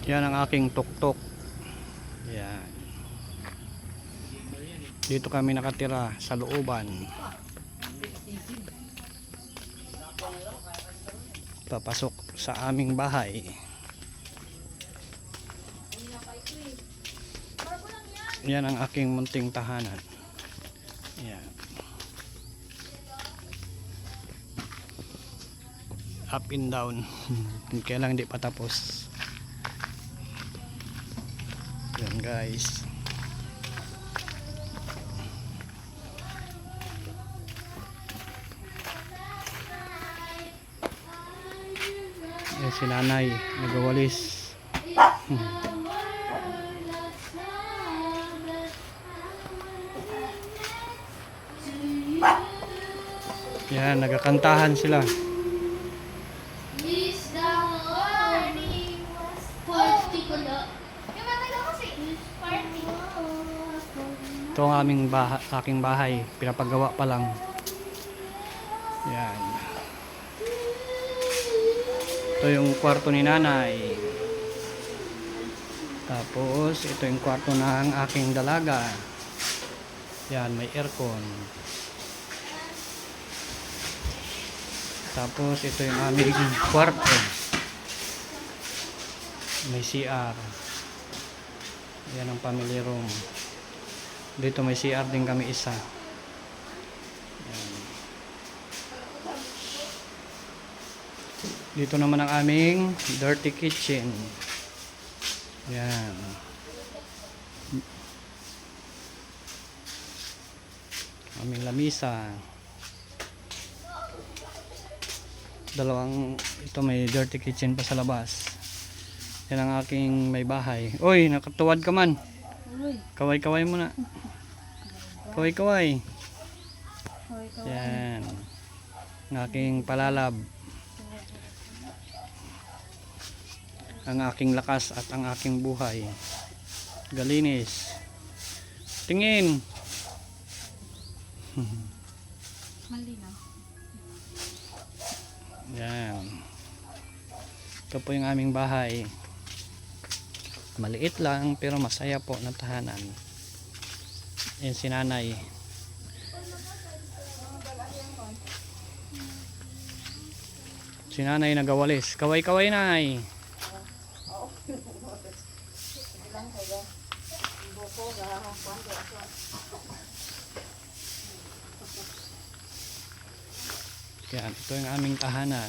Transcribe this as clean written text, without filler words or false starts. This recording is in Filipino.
Yan ang aking tuktok. Yan. Dito kami nakatira sa looban. Papasok sa aming bahay. Yan ang aking munting tahanan. Yan. Up and down. Kailang di patapos. Yan guys. Yan si nanay nagawalis. Yan, nagakantahan sila. Ito ang aking bahay, pinapagawa pa lang. Yan. Ito yung kwarto ni nanay. Tapos ito yung kwarto ng aking dalaga. Yan, may aircon. Tapos ito yung aming kwarto. May CR. Yan ang family room. Dito may CR din kami isa. Yan. Dito naman ang aming dirty kitchen. Yan. Aming lamisa. Ito may dirty kitchen pa sa labas. Yan ang aking may bahay. Oy, nakatuwad ka man. Kaway-kaway muna. Kaway-kaway. Yan. Ang aking palalab. Ang aking lakas at ang aking buhay. Galinis. Tingin. Malinaw. Yan. Ito po yung aming bahay. Maliit lang pero masaya po na tahanan. Yan si nanay. Si nanay nagawalis. Kaway-kaway nay. Yan, ito yung aming tahanan.